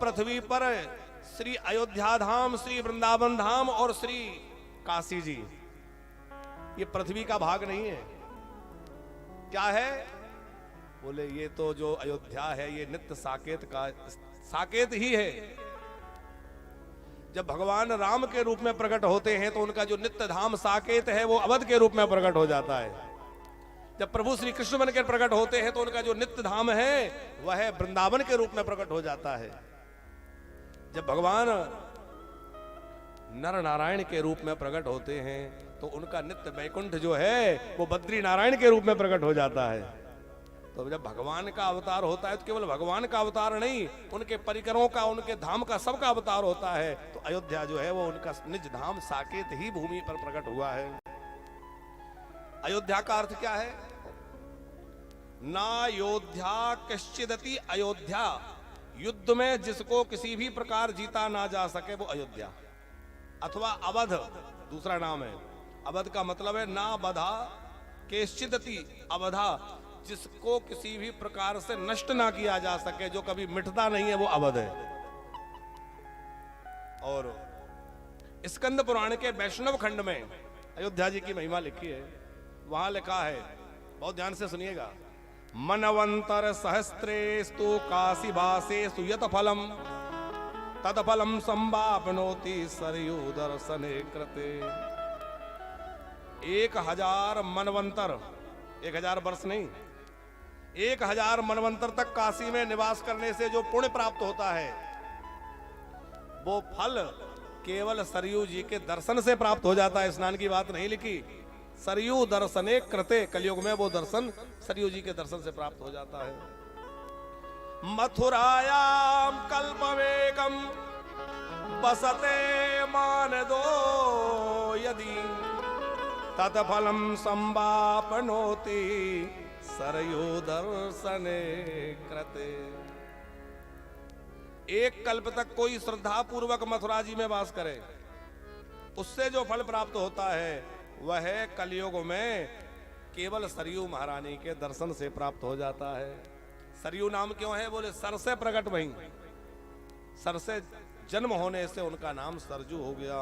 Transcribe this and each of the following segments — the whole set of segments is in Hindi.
पृथ्वी पर श्री अयोध्या धाम, श्री वृंदावन धाम और श्री काशी जी, ये पृथ्वी का भाग नहीं है। क्या है? बोले ये तो जो अयोध्या है ये नित्य साकेत का साकेत ही है। जब भगवान राम के रूप में प्रकट होते हैं तो उनका जो नित्य धाम साकेत है वो अवध के रूप में प्रकट हो जाता है। जब प्रभु श्री कृष्ण बनकर प्रकट होते हैं तो उनका जो नित्य धाम है वह वृंदावन के रूप में प्रकट हो जाता है। जब भगवान नर नारायण के रूप में प्रकट होते हैं तो उनका नित्य वैकुंठ जो है वो बद्री नारायण के रूप में प्रकट हो जाता है। तो जब भगवान का अवतार होता है तो केवल भगवान का अवतार नहीं, उनके परिकरों का, उनके धाम का, सबका अवतार होता है। तो अयोध्या जो है वो उनका निज धाम साकेत ही भूमि पर प्रकट हुआ है। अयोध्या का अर्थ क्या है? ना योध्या कश्चिदति अयोध्या, युद्ध में जिसको किसी भी प्रकार जीता ना जा सके वो अयोध्या। अथवा अवध दूसरा नाम है। अवध का मतलब है ना बधा केश्चिदति अवधा, जिसको किसी भी प्रकार से नष्ट ना किया जा सके, जो कभी मिटता नहीं है वो अवध है। और स्कंद पुराण के वैष्णव खंड में अयोध्या जी की महिमा लिखी है। वहां लिखा है, बहुत ध्यान से सुनिएगा, मनवंतर सहस्त्रेस्तु काशी भासेस्तु यत फलम तद फलम संवापनोति सरयू दर्शने कृते। 1000 मनवंतर, 1000 वर्ष नहीं, 1000 मनवंतर तक काशी में निवास करने से जो पुण्य प्राप्त होता है वो फल केवल सरयू जी के दर्शन से प्राप्त हो जाता है। स्नान की बात नहीं लिखी। सरयू दर्शने कृते, कलयुग में वो दर्शन सरयू जी के दर्शन से प्राप्त हो जाता है। मथुरायाम कल्पवेगम बसते मानदो यदि तत्फलम संवापनोति सरयू दर्शने कृते। एक कल्प तक कोई श्रद्धा पूर्वक मथुरा जी में वास करे, उससे जो फल प्राप्त होता है वह कलयुग में केवल सरयू महारानी के दर्शन से प्राप्त हो जाता है। सरयू नाम क्यों है? बोले सर से प्रकट वहीं, सर से जन्म होने से उनका नाम सरजू हो गया।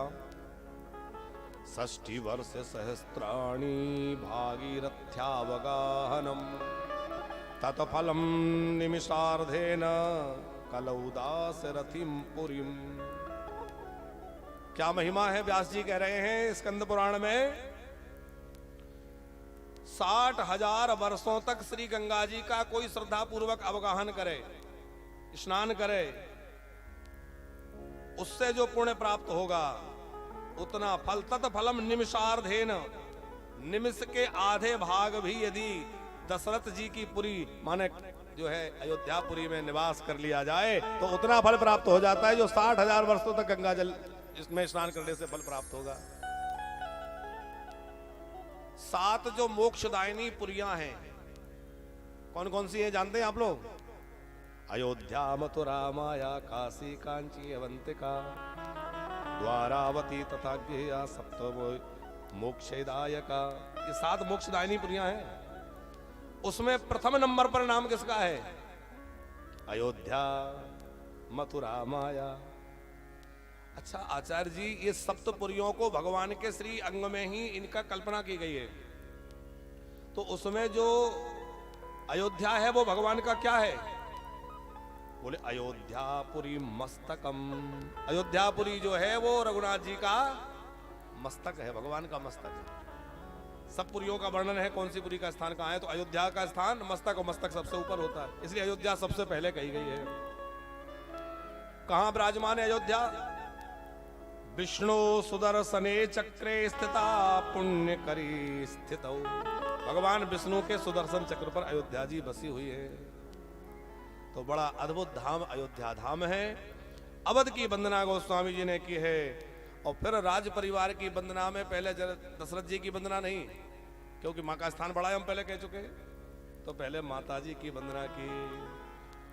60 वर्ष सहस्त्राणि भागीरथ्यावगाहनम तत्फलम निमिषार्धेन कलौदास रथिम पुरीम। क्या महिमा है? व्यास जी कह रहे हैं स्कंद पुराण में 60,000 वर्षों तक श्री गंगा जी का कोई श्रद्धा पूर्वक अवगाहन करे, स्नान करे, उससे जो पुण्य प्राप्त होगा उतना फल, तत्फलम निमिषार्धेन, निमिष के आधे भाग भी यदि दशरथ जी की पुरी माने जो है अयोध्यापुरी में निवास कर लिया जाए तो उतना फल प्राप्त हो जाता है जो 60,000 वर्षों तक गंगा जल इसमें स्नान करने से फल प्राप्त होगा। 7 जो मोक्षदायिनी पुरियां हैं, कौन कौन सी हैं जानते हैं आप लोग? अयोध्या, मथुरा, माया, काशी, कांची, अवंतिका, द्वारावती तथा गेया, सप्त मोक्षदायका। ये 7 मोक्षदायिनी पुरियां हैं। उसमें प्रथम नंबर पर नाम किसका है? अयोध्या, मथुरा, माया। अच्छा आचार्य जी, ये सप्तपुरियों को भगवान के श्री अंग में ही इनका कल्पना की गई है, तो उसमें जो अयोध्या है वो भगवान का क्या है? बोले अयोध्यापुरी मस्तकम। अयोध्यापुरी जो है वो रघुनाथ जी का मस्तक है, भगवान का मस्तक है। सब पुरियों का वर्णन है, कौन सी पुरी का स्थान कहाँ है, तो अयोध्या का स्थान मस्तक, और मस्तक सबसे ऊपर होता है, इसलिए अयोध्या सबसे पहले कही गई है। कहां विराजमान है अयोध्या? विष्णु सुदर्शने चक्रे स्थिता पुण्य करी स्थित। भगवान विष्णु के सुदर्शन चक्र पर अयोध्या जी बसी हुई है। तो बड़ा अद्भुत धाम अयोध्या धाम है। अवध की वंदना गोस्वामी जी ने की है, और फिर राज परिवार की वंदना में पहले दशरथ जी की वंदना नहीं, क्योंकि मां का स्थान बड़ा है, हम पहले कह चुके, तो पहले माता जी की वंदना की।